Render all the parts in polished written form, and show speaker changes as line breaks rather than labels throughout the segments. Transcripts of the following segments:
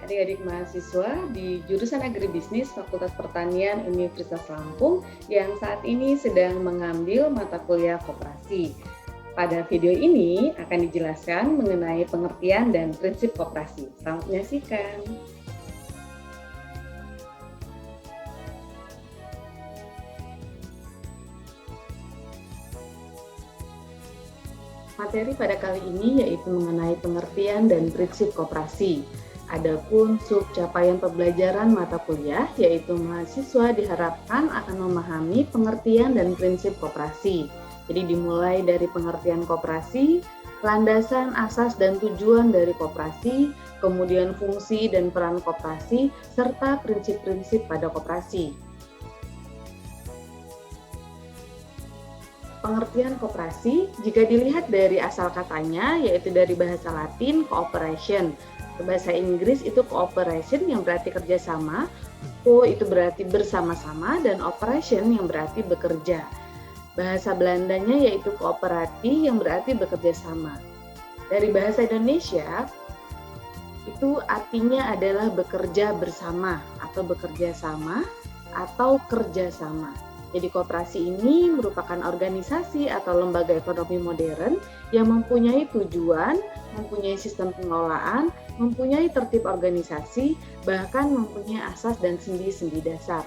adik-adik mahasiswa di jurusan Agribisnis Fakultas Pertanian Universitas Lampung yang saat ini sedang mengambil mata kuliah koperasi. Pada video ini akan dijelaskan mengenai pengertian dan prinsip koperasi. Selamat menyaksikan. Materi pada kali ini yaitu mengenai pengertian dan prinsip koperasi. Adapun subcapaian pembelajaran mata kuliah yaitu mahasiswa diharapkan akan memahami pengertian dan prinsip koperasi. Jadi dimulai dari pengertian koperasi, landasan, asas, dan tujuan dari koperasi, kemudian fungsi dan peran koperasi, serta prinsip-prinsip pada koperasi. Pengertian koperasi, jika dilihat dari asal katanya, yaitu dari bahasa Latin, cooperation. Bahasa Inggris itu cooperation yang berarti kerjasama, co itu berarti bersama-sama, dan operation yang berarti bekerja. Bahasa Belandanya yaitu coöperati yang berarti bekerja sama. Dari bahasa Indonesia, itu artinya adalah bekerja bersama atau bekerja sama atau kerjasama. Jadi koperasi ini merupakan organisasi atau lembaga ekonomi modern yang mempunyai tujuan, mempunyai sistem pengelolaan, mempunyai tertib organisasi, bahkan mempunyai asas dan sendi-sendi dasar.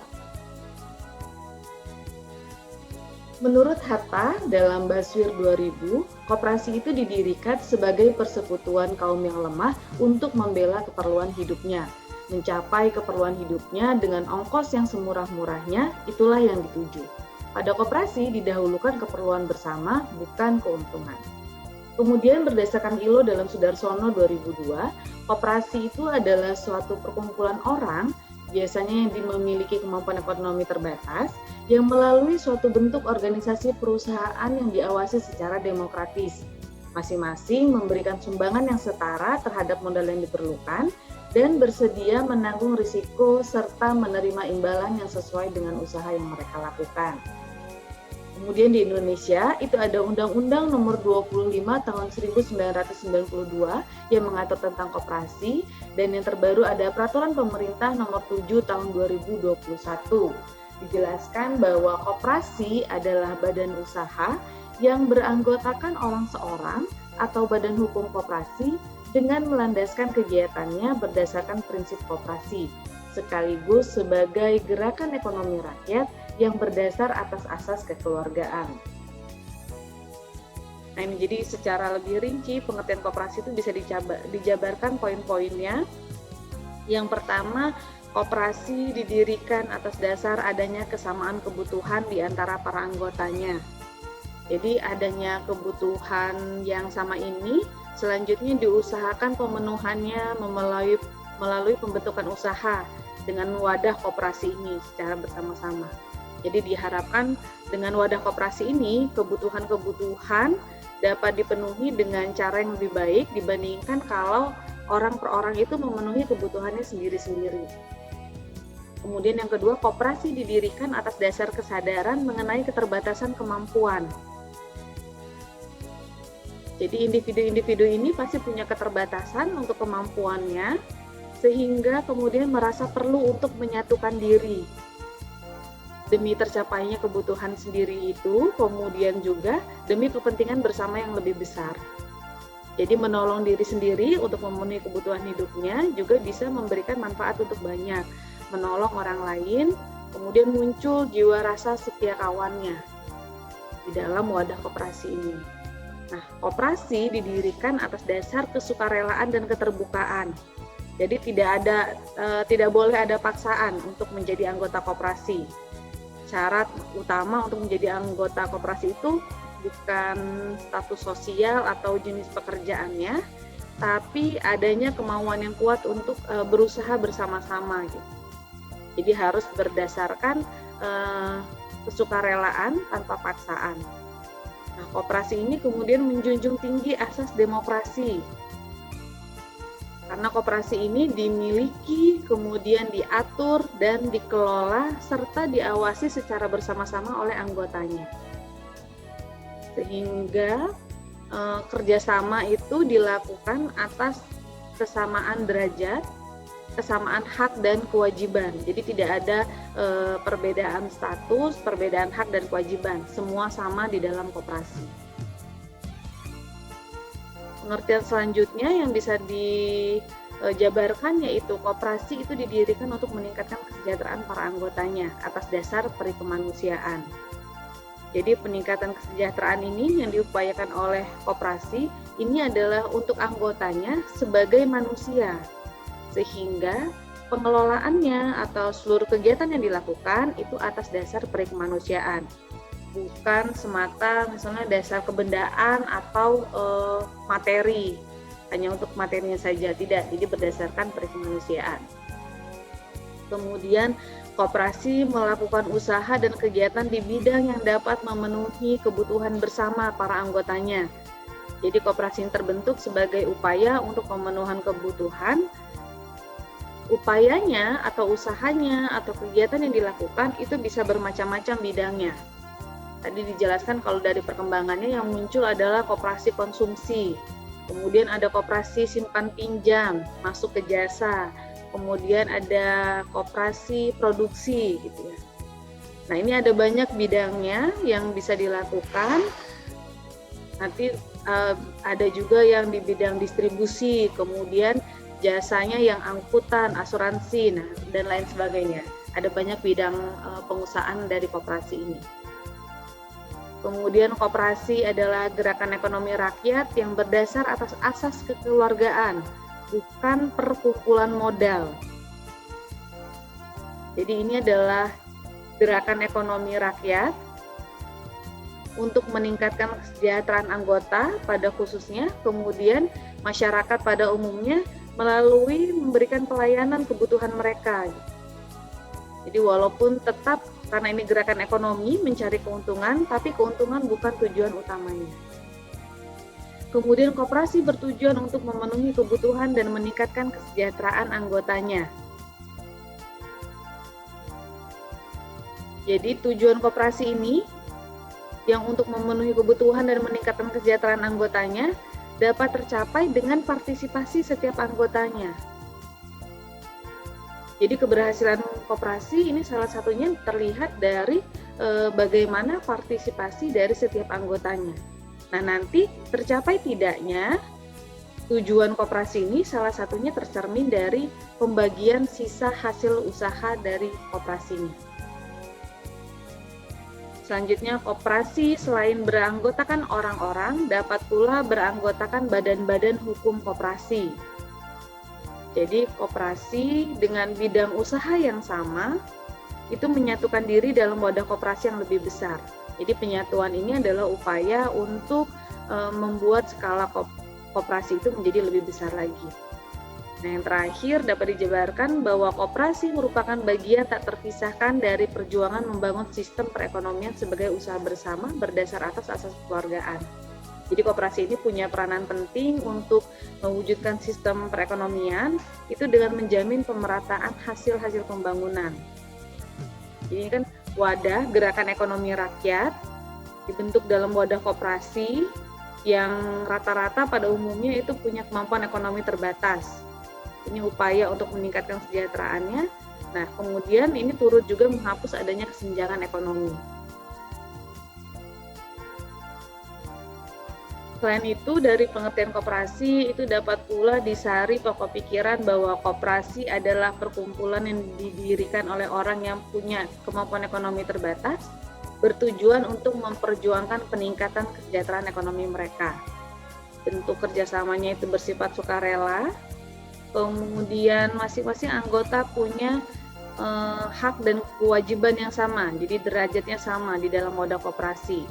Menurut Hatta dalam Baswir 2000, koperasi itu didirikan sebagai persekutuan kaum yang lemah untuk membela keperluan hidupnya. Mencapai keperluan hidupnya dengan ongkos yang semurah-murahnya, itulah yang dituju. Pada koperasi didahulukan keperluan bersama, bukan keuntungan. Kemudian berdasarkan ILO dalam Sudarsono 2002, koperasi itu adalah suatu perkumpulan orang, biasanya yang memiliki kemampuan ekonomi terbatas, yang melalui suatu bentuk organisasi perusahaan yang diawasi secara demokratis. Masing-masing memberikan sumbangan yang setara terhadap modal yang diperlukan, dan bersedia menanggung risiko serta menerima imbalan yang sesuai dengan usaha yang mereka lakukan. Kemudian di Indonesia itu ada Undang-Undang Nomor 25 Tahun 1992 yang mengatur tentang koperasi, dan yang terbaru ada Peraturan Pemerintah Nomor 7 Tahun 2021. Dijelaskan bahwa koperasi adalah badan usaha yang beranggotakan orang seorang atau badan hukum koperasi dengan melandaskan kegiatannya berdasarkan prinsip koperasi, sekaligus sebagai gerakan ekonomi rakyat yang berdasar atas asas kekeluargaan. Nah, ini jadi secara lebih rinci pengertian koperasi itu bisa dijabarkan poin-poinnya. Yang pertama, koperasi didirikan atas dasar adanya kesamaan kebutuhan di antara para anggotanya. Jadi adanya kebutuhan yang sama ini selanjutnya diusahakan pemenuhannya melalui pembentukan usaha dengan wadah koperasi ini secara bersama-sama. Jadi diharapkan dengan wadah koperasi ini kebutuhan-kebutuhan dapat dipenuhi dengan cara yang lebih baik dibandingkan kalau orang per orang itu memenuhi kebutuhannya sendiri-sendiri. Kemudian yang kedua, koperasi didirikan atas dasar kesadaran mengenai keterbatasan kemampuan. Jadi individu-individu ini pasti punya keterbatasan untuk kemampuannya, sehingga kemudian merasa perlu untuk menyatukan diri demi tercapainya kebutuhan sendiri itu, kemudian juga demi kepentingan bersama yang lebih besar. Jadi menolong diri sendiri untuk memenuhi kebutuhan hidupnya juga bisa memberikan manfaat untuk banyak, menolong orang lain, kemudian muncul jiwa rasa setia kawannya di dalam wadah koperasi ini. Nah, koperasi didirikan atas dasar kesukarelaan dan keterbukaan. Jadi tidak boleh ada paksaan untuk menjadi anggota koperasi. Syarat utama untuk menjadi anggota koperasi itu bukan status sosial atau jenis pekerjaannya, tapi adanya kemauan yang kuat untuk berusaha bersama-sama gitu. Jadi harus berdasarkan kesukarelaan tanpa paksaan. Nah, koperasi ini kemudian menjunjung tinggi asas demokrasi. Karena koperasi ini dimiliki, kemudian diatur dan dikelola serta diawasi secara bersama-sama oleh anggotanya. Sehingga kerjasama itu dilakukan atas kesamaan derajat kesamaan hak dan kewajiban. Jadi tidak ada perbedaan status, perbedaan hak dan kewajiban. Semua sama di dalam koperasi. Pengertian selanjutnya yang bisa dijabarkan yaitu koperasi itu didirikan untuk meningkatkan kesejahteraan para anggotanya atas dasar peri kemanusiaan. Jadi peningkatan kesejahteraan ini yang diupayakan oleh koperasi ini adalah untuk anggotanya sebagai manusia, sehingga pengelolaannya atau seluruh kegiatan yang dilakukan itu atas dasar peri kemanusiaan, bukan semata misalnya dasar kebendaan atau materi, hanya untuk materinya saja, tidak, jadi berdasarkan peri kemanusiaan. Kemudian koperasi melakukan usaha dan kegiatan di bidang yang dapat memenuhi kebutuhan bersama para anggotanya. Jadi koperasi ini terbentuk sebagai upaya untuk pemenuhan kebutuhan. Upayanya atau usahanya atau kegiatan yang dilakukan itu bisa bermacam-macam bidangnya. Tadi dijelaskan kalau dari perkembangannya yang muncul adalah koperasi konsumsi, kemudian ada koperasi simpan pinjam, masuk ke jasa, kemudian ada koperasi produksi gitu ya. Nah, ini ada banyak bidangnya yang bisa dilakukan. Nanti ada juga yang di bidang distribusi, kemudian jasanya yang angkutan, asuransi, nah, dan lain sebagainya. Ada banyak bidang pengusahaan dari koperasi ini. Kemudian koperasi adalah gerakan ekonomi rakyat yang berdasar atas asas kekeluargaan, bukan perkumpulan modal. Jadi ini adalah gerakan ekonomi rakyat untuk meningkatkan kesejahteraan anggota pada khususnya, kemudian masyarakat pada umumnya melalui memberikan pelayanan kebutuhan mereka. Jadi walaupun tetap karena ini gerakan ekonomi mencari keuntungan, tapi keuntungan bukan tujuan utamanya. Kemudian koperasi bertujuan untuk memenuhi kebutuhan dan meningkatkan kesejahteraan anggotanya. Jadi tujuan koperasi ini yang untuk memenuhi kebutuhan dan meningkatkan kesejahteraan anggotanya dapat tercapai dengan partisipasi setiap anggotanya. Jadi keberhasilan koperasi ini salah satunya terlihat dari bagaimana partisipasi dari setiap anggotanya. Nah, nanti tercapai tidaknya tujuan koperasi ini salah satunya tercermin dari pembagian sisa hasil usaha dari koperasi ini. Selanjutnya, koperasi selain beranggotakan orang-orang, dapat pula beranggotakan badan-badan hukum koperasi. Jadi, koperasi dengan bidang usaha yang sama, itu menyatukan diri dalam wadah koperasi yang lebih besar. Jadi, penyatuan ini adalah upaya untuk membuat skala koperasi itu menjadi lebih besar lagi. Nah, yang terakhir dapat dijabarkan bahwa koperasi merupakan bagian tak terpisahkan dari perjuangan membangun sistem perekonomian sebagai usaha bersama berdasar atas asas kekeluargaan. Jadi koperasi ini punya peranan penting untuk mewujudkan sistem perekonomian itu dengan menjamin pemerataan hasil-hasil pembangunan. Ini kan wadah gerakan ekonomi rakyat dibentuk dalam wadah koperasi yang rata-rata pada umumnya itu punya kemampuan ekonomi terbatas. Ini upaya untuk meningkatkan kesejahteraannya. Nah, kemudian ini turut juga menghapus adanya kesenjangan ekonomi. Selain itu, dari pengertian koperasi itu dapat pula disari pokok pikiran bahwa koperasi adalah perkumpulan yang didirikan oleh orang yang punya kemampuan ekonomi terbatas, bertujuan untuk memperjuangkan peningkatan kesejahteraan ekonomi mereka. Bentuk kerjasamanya itu bersifat sukarela, kemudian masing-masing anggota punya hak dan kewajiban yang sama, jadi derajatnya sama di dalam wadah koperasi.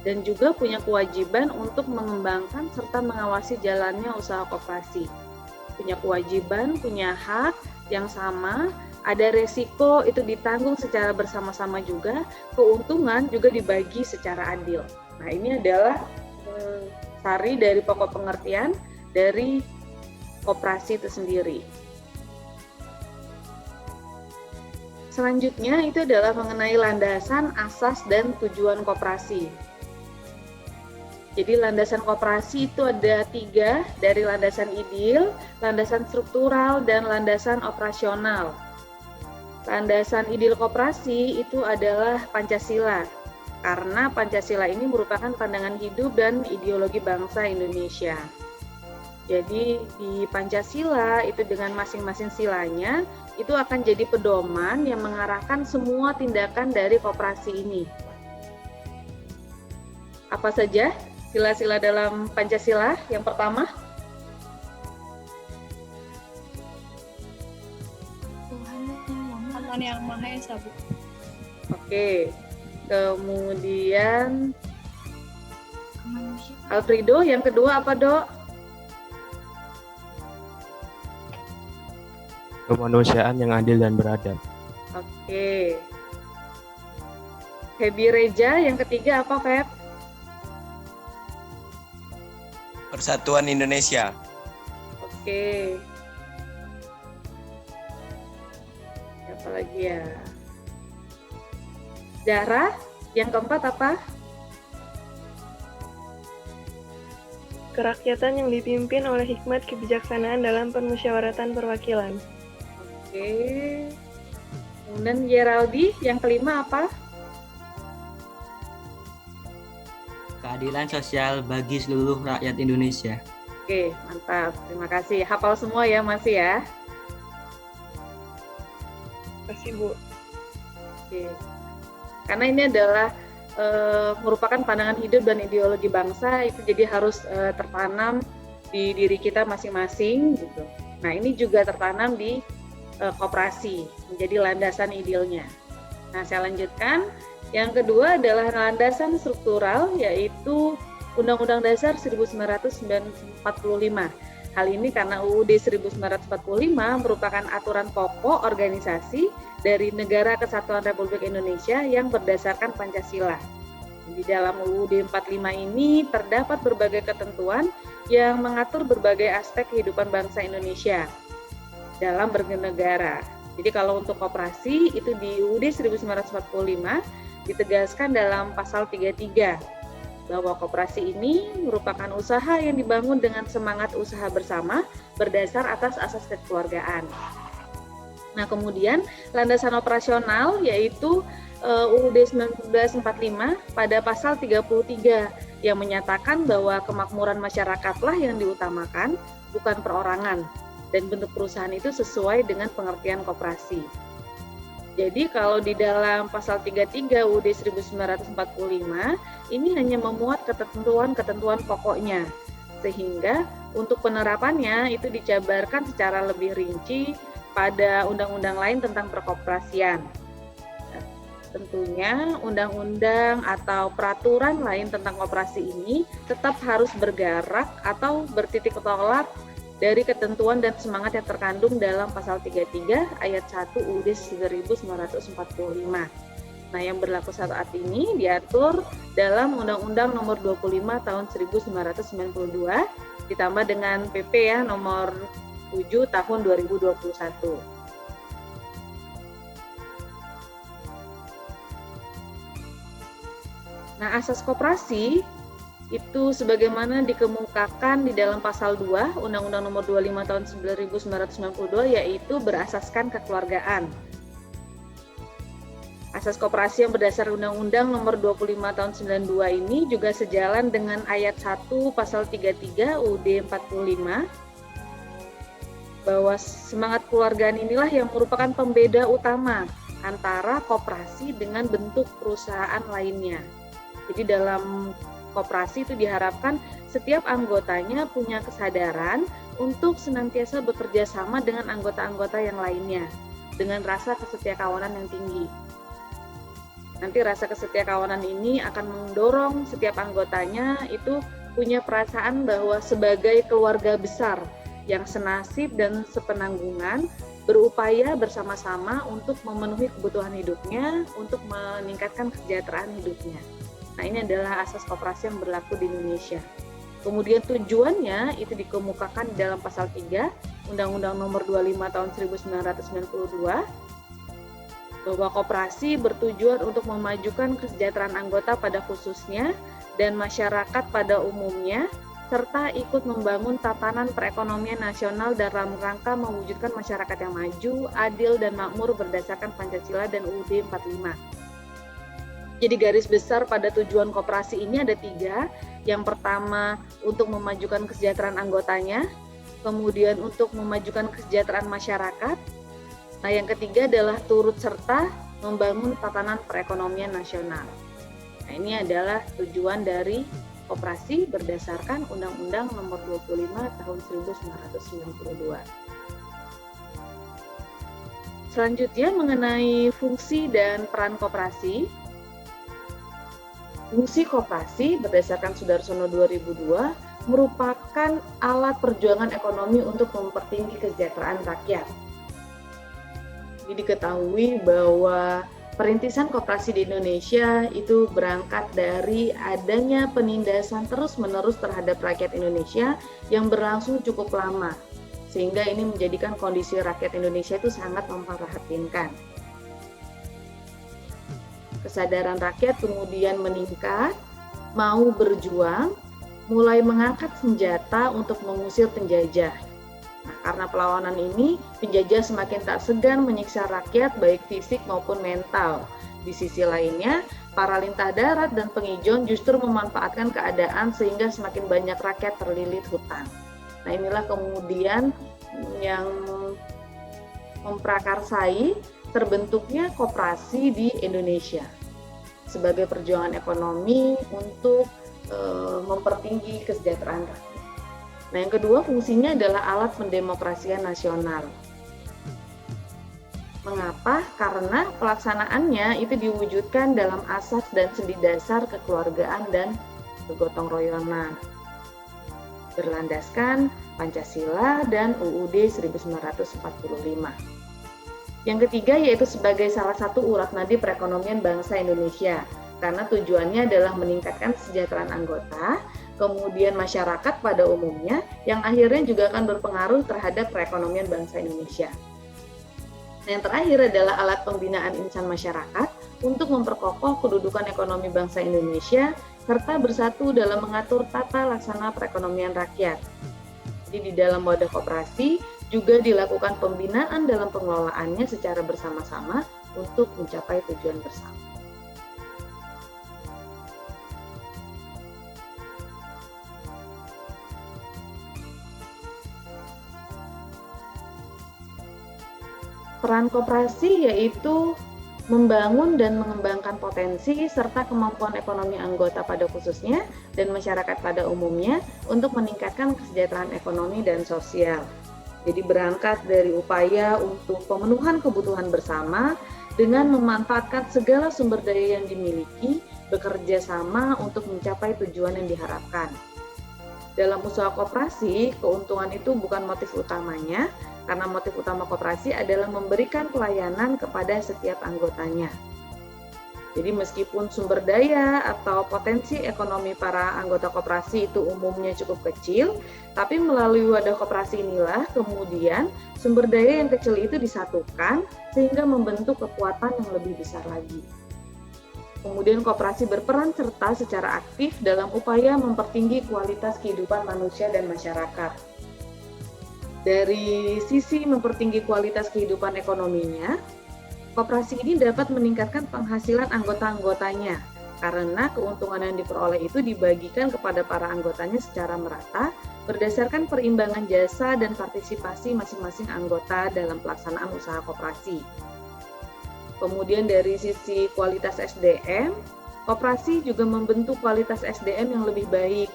Dan juga punya kewajiban untuk mengembangkan serta mengawasi jalannya usaha koperasi. Punya kewajiban, punya hak yang sama, ada resiko itu ditanggung secara bersama-sama juga, keuntungan juga dibagi secara adil. Nah, ini adalah sari dari pokok pengertian dari koperasi itu sendiri. Selanjutnya itu adalah mengenai landasan, asas, dan tujuan koperasi. Jadi landasan koperasi itu ada 3, dari landasan ideal, landasan struktural, dan landasan operasional. Landasan ideal koperasi itu adalah Pancasila, karena Pancasila ini merupakan pandangan hidup dan ideologi bangsa Indonesia. Jadi di Pancasila itu dengan masing-masing silanya itu akan jadi pedoman yang mengarahkan semua tindakan dari koperasi ini. Apa saja sila-sila dalam Pancasila? Yang pertama,
Tuhan yang Maha Esa, Bu.
Oke. Kemudian Alfredo, yang kedua apa, Dok?
Kemanusiaan yang adil dan beradab.
Oke. Febi Reja, yang ketiga apa, Feb?
Persatuan Indonesia.
Oke. Apa lagi ya? Zahra, yang keempat apa?
Kerakyatan yang dipimpin oleh hikmat kebijaksanaan dalam permusyawaratan perwakilan.
Oke. Kemudian Geraldi, yang kelima apa?
Keadilan sosial bagi seluruh rakyat Indonesia.
Oke, mantap. Terima kasih. Hafal semua ya, masih ya?
Kasih, Bu.
Oke. Karena ini adalah merupakan pandangan hidup dan ideologi bangsa, itu jadi harus tertanam di diri kita masing-masing gitu. Nah, ini juga tertanam di koperasi, menjadi landasan idealnya. Nah, saya lanjutkan. Yang kedua adalah landasan struktural, yaitu Undang-Undang Dasar 1945. Hal ini karena UUD 1945 merupakan aturan pokok organisasi dari Negara Kesatuan Republik Indonesia yang berdasarkan Pancasila. Di dalam UUD 45 ini terdapat berbagai ketentuan yang mengatur berbagai aspek kehidupan bangsa Indonesia dalam bernegara. Jadi kalau untuk koperasi itu di UUD 1945 ditegaskan dalam pasal 33 bahwa koperasi ini merupakan usaha yang dibangun dengan semangat usaha bersama berdasar atas asas kekeluargaan. Nah, kemudian landasan operasional yaitu UUD 1945 pada pasal 33 yang menyatakan bahwa kemakmuran masyarakatlah yang diutamakan, bukan perorangan, dan bentuk perusahaan itu sesuai dengan pengertian koperasi. Jadi kalau di dalam pasal 33 UUD 1945 ini hanya memuat ketentuan-ketentuan pokoknya, sehingga untuk penerapannya itu dijabarkan secara lebih rinci pada undang-undang lain tentang perkoperasian. Tentunya undang-undang atau peraturan lain tentang koperasi ini tetap harus bergerak atau bertitik tolak dari ketentuan dan semangat yang terkandung dalam pasal 33 ayat 1 UUD 1945. Nah, yang berlaku saat ini diatur dalam Undang-Undang Nomor 25 Tahun 1992 ditambah dengan PP ya Nomor 7 Tahun 2021. Nah, asas koperasi itu sebagaimana dikemukakan di dalam pasal 2 Undang-Undang Nomor 25 Tahun 1992 yaitu berasaskan kekeluargaan. Asas koperasi yang berdasar Undang-Undang Nomor 25 Tahun 92 ini juga sejalan dengan ayat 1 pasal 33 UUD 45 bahwa semangat kekeluargaan inilah yang merupakan pembeda utama antara koperasi dengan bentuk perusahaan lainnya. Jadi dalam koperasi itu diharapkan setiap anggotanya punya kesadaran untuk senantiasa bekerja sama dengan anggota-anggota yang lainnya dengan rasa kesetiakawanan yang tinggi. Nanti rasa kesetiakawanan ini akan mendorong setiap anggotanya itu punya perasaan bahwa sebagai keluarga besar yang senasib dan sepenanggungan berupaya bersama-sama untuk memenuhi kebutuhan hidupnya, untuk meningkatkan kesejahteraan hidupnya. Nah, ini adalah asas koperasi yang berlaku di Indonesia. Kemudian tujuannya itu dikemukakan di dalam pasal 3 Undang-Undang Nomor 25 Tahun 1992 bahwa koperasi bertujuan untuk memajukan kesejahteraan anggota pada khususnya dan masyarakat pada umumnya, serta ikut membangun tatanan perekonomian nasional dalam rangka mewujudkan masyarakat yang maju, adil, dan makmur berdasarkan Pancasila dan UUD 45. Jadi garis besar pada tujuan koperasi ini ada 3. Yang pertama, untuk memajukan kesejahteraan anggotanya, kemudian untuk memajukan kesejahteraan masyarakat. Nah, yang ketiga adalah turut serta membangun tatanan perekonomian nasional. Nah, ini adalah tujuan dari koperasi berdasarkan Undang-Undang Nomor 25 Tahun 1992. Selanjutnya mengenai fungsi dan peran koperasi. Fungsi koperasi berdasarkan Sudarsono 2002 merupakan alat perjuangan ekonomi untuk mempertinggi kesejahteraan rakyat. Jadi diketahui bahwa perintisan koperasi di Indonesia itu berangkat dari adanya penindasan terus-menerus terhadap rakyat Indonesia yang berlangsung cukup lama, sehingga ini menjadikan kondisi rakyat Indonesia itu sangat memprihatinkan. Kesadaran rakyat kemudian meningkat, mau berjuang, mulai mengangkat senjata untuk mengusir penjajah. Nah, karena perlawanan ini, penjajah semakin tak segan menyiksa rakyat baik fisik maupun mental. Di sisi lainnya, para lintah darat dan pengijon justru memanfaatkan keadaan sehingga semakin banyak rakyat terlilit hutang. Nah, inilah kemudian yang memprakarsai terbentuknya koperasi di Indonesia sebagai perjuangan ekonomi untuk mempertinggi kesejahteraan rakyat. Nah, yang kedua fungsinya adalah alat pendemokrasian nasional. Mengapa? Karena pelaksanaannya itu diwujudkan dalam asas dan sendi dasar kekeluargaan dan kegotong royonan, berlandaskan Pancasila dan UUD 1945. Yang ketiga yaitu sebagai salah satu urat nadi perekonomian bangsa Indonesia, karena tujuannya adalah meningkatkan kesejahteraan anggota, kemudian masyarakat pada umumnya, yang akhirnya juga akan berpengaruh terhadap perekonomian bangsa Indonesia. Yang terakhir adalah alat pembinaan insan masyarakat untuk memperkokoh kedudukan ekonomi bangsa Indonesia, serta bersatu dalam mengatur tata laksana perekonomian rakyat. Jadi di dalam wadah koperasi juga dilakukan pembinaan dalam pengelolaannya secara bersama-sama untuk mencapai tujuan bersama. Peran koperasi yaitu membangun dan mengembangkan potensi serta kemampuan ekonomi anggota pada khususnya dan masyarakat pada umumnya untuk meningkatkan kesejahteraan ekonomi dan sosial. Jadi berangkat dari upaya untuk pemenuhan kebutuhan bersama dengan memanfaatkan segala sumber daya yang dimiliki, bekerja sama untuk mencapai tujuan yang diharapkan. Dalam usaha koperasi, keuntungan itu bukan motif utamanya, karena motif utama koperasi adalah memberikan pelayanan kepada setiap anggotanya. Jadi meskipun sumber daya atau potensi ekonomi para anggota koperasi itu umumnya cukup kecil, tapi melalui wadah koperasi inilah kemudian sumber daya yang kecil itu disatukan sehingga membentuk kekuatan yang lebih besar lagi. Kemudian koperasi berperan serta secara aktif dalam upaya mempertinggi kualitas kehidupan manusia dan masyarakat. Dari sisi mempertinggi kualitas kehidupan ekonominya, koperasi ini dapat meningkatkan penghasilan anggota-anggotanya karena keuntungan yang diperoleh itu dibagikan kepada para anggotanya secara merata berdasarkan perimbangan jasa dan partisipasi masing-masing anggota dalam pelaksanaan usaha koperasi. Kemudian dari sisi kualitas SDM, koperasi juga membentuk kualitas SDM yang lebih baik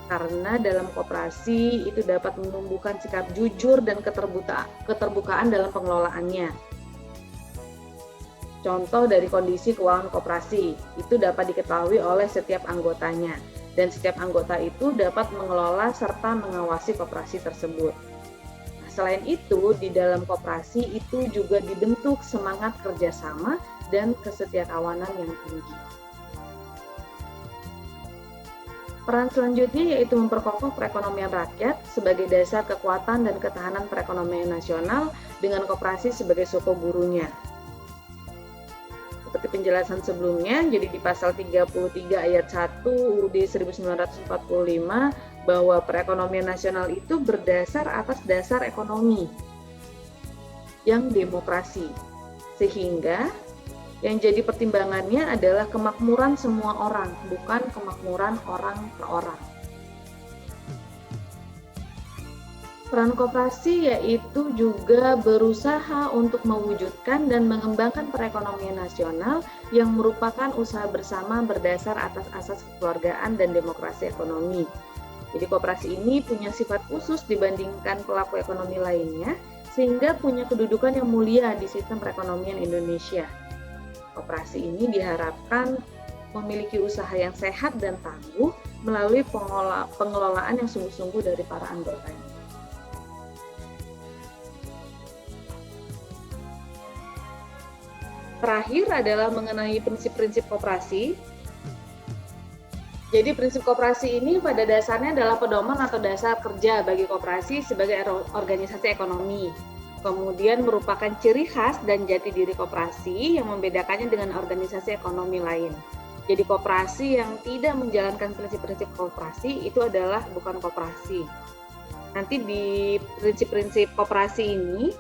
karena dalam koperasi itu dapat menumbuhkan sikap jujur dan keterbukaan dalam pengelolaannya. Contoh dari kondisi keuangan koperasi itu dapat diketahui oleh setiap anggotanya dan setiap anggota itu dapat mengelola serta mengawasi koperasi tersebut. Nah, selain itu di dalam koperasi itu juga dibentuk semangat kerjasama dan kesetiakawanan yang tinggi. Peran selanjutnya yaitu memperkokoh perekonomian rakyat sebagai dasar kekuatan dan ketahanan perekonomian nasional dengan koperasi sebagai soko burunya. Seperti penjelasan sebelumnya, jadi di pasal 33 ayat 1 UUD 1945 bahwa perekonomian nasional itu berdasar atas dasar ekonomi yang demokrasi. Sehingga yang jadi pertimbangannya adalah kemakmuran semua orang, bukan kemakmuran orang per orang. Peran koperasi yaitu juga berusaha untuk mewujudkan dan mengembangkan perekonomian nasional yang merupakan usaha bersama berdasar atas asas kekeluargaan dan demokrasi ekonomi. Jadi koperasi ini punya sifat khusus dibandingkan pelaku ekonomi lainnya, sehingga punya kedudukan yang mulia di sistem perekonomian Indonesia. Koperasi ini diharapkan memiliki usaha yang sehat dan tangguh melalui pengelolaan yang sungguh-sungguh dari para anggotanya. Terakhir adalah mengenai prinsip-prinsip koperasi. Jadi prinsip koperasi ini pada dasarnya adalah pedoman atau dasar kerja bagi koperasi sebagai organisasi ekonomi. Kemudian merupakan ciri khas dan jati diri koperasi yang membedakannya dengan organisasi ekonomi lain. Jadi koperasi yang tidak menjalankan prinsip-prinsip koperasi itu adalah bukan koperasi. Nanti di prinsip-prinsip koperasi ini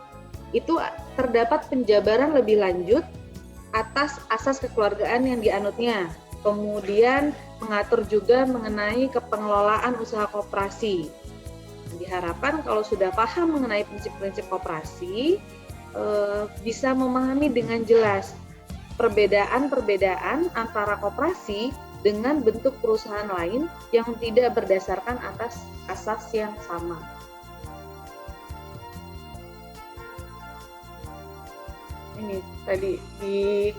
itu terdapat penjabaran lebih lanjut atas asas kekeluargaan yang dianutnya. Kemudian mengatur juga mengenai kepengelolaan usaha koperasi. Diharapkan kalau sudah paham mengenai prinsip-prinsip koperasi, bisa memahami dengan jelas perbedaan-perbedaan antara koperasi dengan bentuk perusahaan lain yang tidak berdasarkan atas asas yang sama. Ini tadi di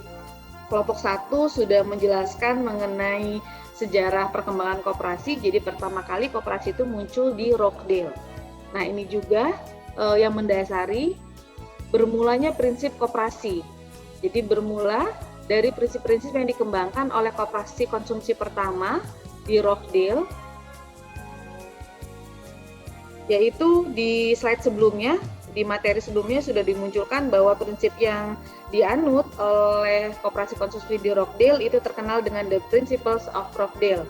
kelompok 1 sudah menjelaskan mengenai sejarah perkembangan koperasi. Jadi pertama kali koperasi itu muncul di Rockdale. Nah ini juga yang mendasari bermulanya prinsip koperasi. Jadi bermula dari prinsip-prinsip yang dikembangkan oleh koperasi konsumsi pertama di Rockdale, yaitu di slide sebelumnya, di materi sebelumnya sudah dimunculkan bahwa prinsip yang dianut oleh koperasi konsumsi di Rockdale itu terkenal dengan the Principles of Rockdale.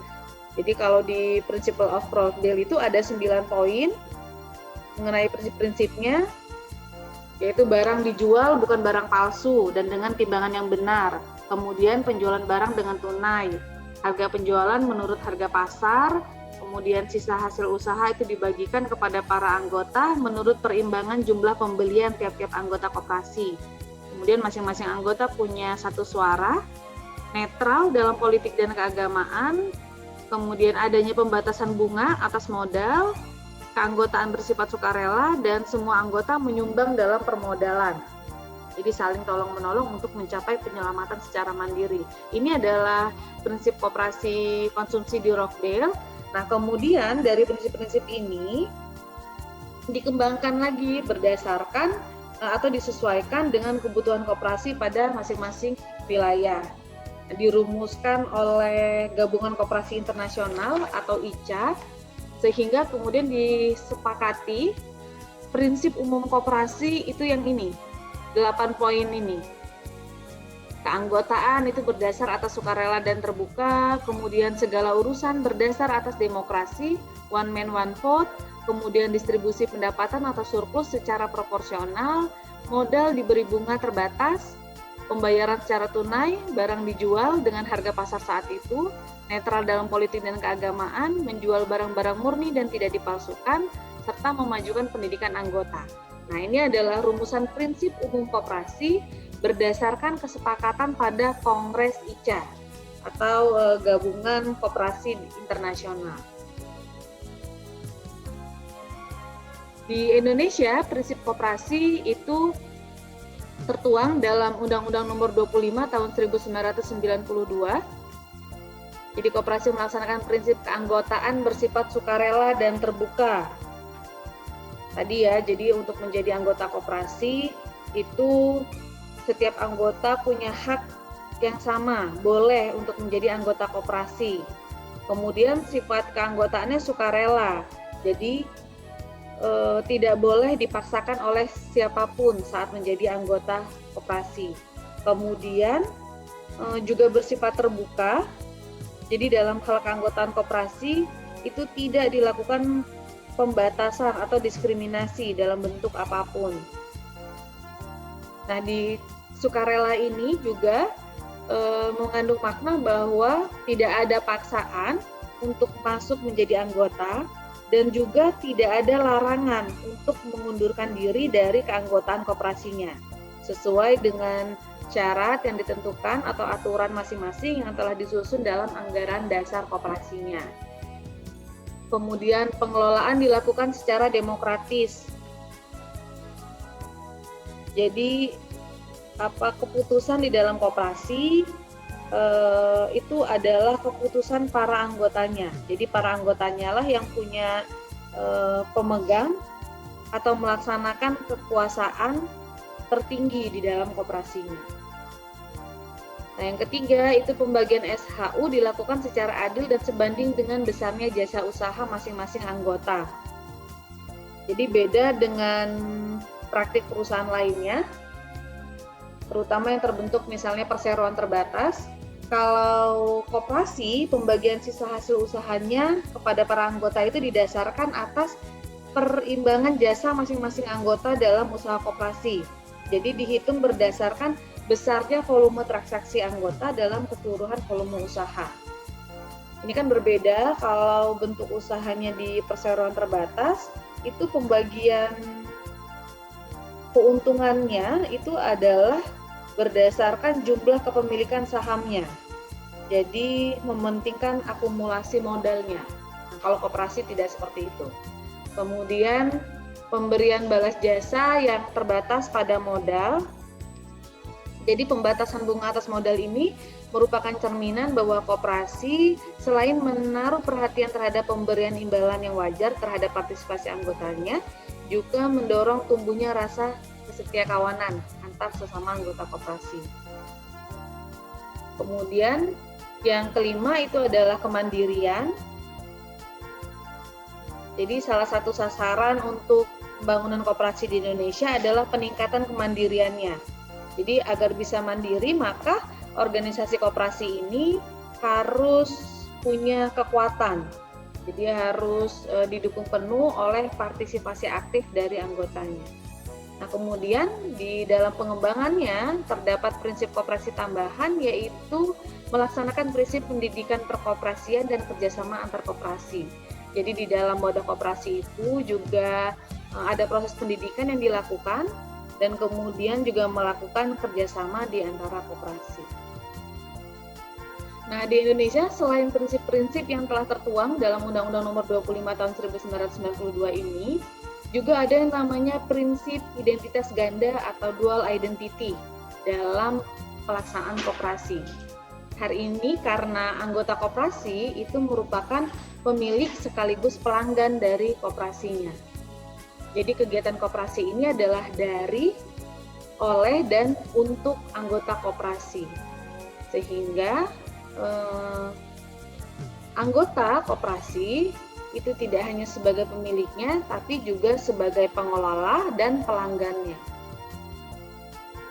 Jadi kalau di Principle of Rockdale itu ada 9 poin mengenai prinsip-prinsipnya, yaitu barang dijual bukan barang palsu dan dengan timbangan yang benar. Kemudian penjualan barang dengan tunai, harga penjualan menurut harga pasar. Kemudian sisa hasil usaha itu dibagikan kepada para anggota menurut perimbangan jumlah pembelian tiap-tiap anggota koperasi. Kemudian masing-masing anggota punya satu suara, netral dalam politik dan keagamaan. Kemudian adanya pembatasan bunga atas modal, keanggotaan bersifat sukarela, dan semua anggota menyumbang dalam permodalan. Jadi saling tolong-menolong untuk mencapai penyelamatan secara mandiri. Ini adalah prinsip koperasi konsumsi di Rockdale. Nah, kemudian dari prinsip-prinsip ini dikembangkan lagi berdasarkan atau disesuaikan dengan kebutuhan koperasi pada masing-masing wilayah. Dirumuskan oleh Gabungan Koperasi Internasional atau ICA, sehingga kemudian disepakati prinsip umum koperasi itu yang ini, 8 poin ini. Keanggotaan itu berdasar atas sukarela dan terbuka, kemudian segala urusan berdasar atas demokrasi, one man one vote, kemudian distribusi pendapatan atau surplus secara proporsional, modal diberi bunga terbatas, pembayaran secara tunai, barang dijual dengan harga pasar saat itu, netral dalam politik dan keagamaan, menjual barang-barang murni dan tidak dipalsukan, serta memajukan pendidikan anggota. Nah, ini adalah rumusan prinsip umum koperasi berdasarkan kesepakatan pada Kongres ICA atau Gabungan Koperasi Internasional. Di Indonesia, prinsip koperasi itu tertuang dalam Undang-Undang Nomor 25 Tahun 1992. Jadi koperasi melaksanakan prinsip keanggotaan bersifat sukarela dan terbuka. Tadi ya, jadi untuk menjadi anggota koperasi itu setiap anggota punya hak yang sama, boleh untuk menjadi anggota koperasi. Kemudian sifat keanggotaannya sukarela, jadi tidak boleh dipaksakan oleh siapapun saat menjadi anggota koperasi. Kemudian juga bersifat terbuka. Jadi dalam hal keanggotaan koperasi itu tidak dilakukan pembatasan atau diskriminasi dalam bentuk apapun. Nah, di sukarela ini juga mengandung makna bahwa tidak ada paksaan untuk masuk menjadi anggota dan juga tidak ada larangan untuk mengundurkan diri dari keanggotaan koperasinya sesuai dengan syarat yang ditentukan atau aturan masing-masing yang telah disusun dalam anggaran dasar koperasinya. Kemudian pengelolaan dilakukan secara demokratis. Jadi keputusan di dalam koperasi itu adalah keputusan para anggotanya. Jadi para anggotanya lah yang punya pemegang atau melaksanakan kekuasaan tertinggi di dalam koperasinya. Nah, yang ketiga itu pembagian SHU dilakukan secara adil dan sebanding dengan besarnya jasa usaha masing-masing anggota. Jadi beda dengan praktik perusahaan lainnya, terutama yang terbentuk misalnya perseroan terbatas. Kalau koperasi, pembagian sisa hasil usahanya kepada para anggota itu didasarkan atas perimbangan jasa masing-masing anggota dalam usaha koperasi. Jadi dihitung berdasarkan besarnya volume transaksi anggota dalam keseluruhan volume usaha. Ini kan berbeda kalau bentuk usahanya di perseroan terbatas, itu pembagian keuntungannya itu adalah berdasarkan jumlah kepemilikan sahamnya. Jadi mementingkan akumulasi modalnya. Nah, kalau koperasi tidak seperti itu. Kemudian pemberian balas jasa yang terbatas pada modal. Jadi pembatasan bunga atas modal ini merupakan cerminan bahwa koperasi selain menaruh perhatian terhadap pemberian imbalan yang wajar terhadap partisipasi anggotanya, juga mendorong tumbuhnya rasa kesetiakawanan antar sesama anggota koperasi. Kemudian yang kelima itu adalah kemandirian. Jadi salah satu sasaran untuk pembangunan koperasi di Indonesia adalah peningkatan kemandiriannya. Jadi agar bisa mandiri, maka organisasi koperasi ini harus punya kekuatan. Jadi harus didukung penuh oleh partisipasi aktif dari anggotanya. Nah, kemudian di dalam pengembangannya terdapat prinsip koperasi tambahan, yaitu melaksanakan prinsip pendidikan perkoperasian dan kerjasama antar koperasi. Jadi di dalam moda koperasi itu juga ada proses pendidikan yang dilakukan dan kemudian juga melakukan kerjasama di antara koperasi. Nah, di Indonesia selain prinsip-prinsip yang telah tertuang dalam Undang-Undang Nomor 25 Tahun 1992 ini, juga ada yang namanya prinsip identitas ganda atau dual identity dalam pelaksanaan koperasi. Hari ini karena anggota koperasi itu merupakan pemilik sekaligus pelanggan dari koperasinya. Jadi kegiatan koperasi ini adalah dari, oleh, dan untuk anggota koperasi. Sehingga anggota koperasi itu tidak hanya sebagai pemiliknya, tapi juga sebagai pengelola dan pelanggannya.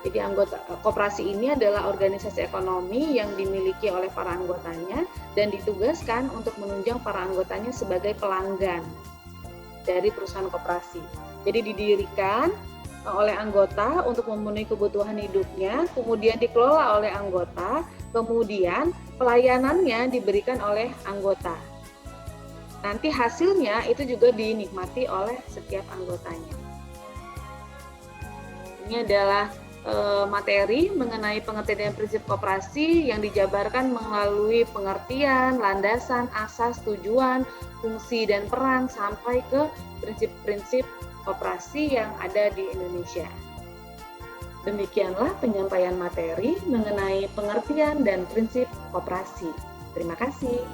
Jadi anggota koperasi ini adalah organisasi ekonomi yang dimiliki oleh para anggotanya dan ditugaskan untuk menunjang para anggotanya sebagai pelanggan dari perusahaan koperasi. Jadi didirikan oleh anggota untuk memenuhi kebutuhan hidupnya, kemudian dikelola oleh anggota, kemudian pelayanannya diberikan oleh anggota. Nanti hasilnya itu juga dinikmati oleh setiap anggotanya. Ini adalah materi mengenai pengertian prinsip koperasi yang dijabarkan melalui pengertian, landasan, asas, tujuan, fungsi, dan peran sampai ke prinsip-prinsip koperasi yang ada di Indonesia. Demikianlah penyampaian materi mengenai pengertian dan prinsip koperasi. Terima kasih.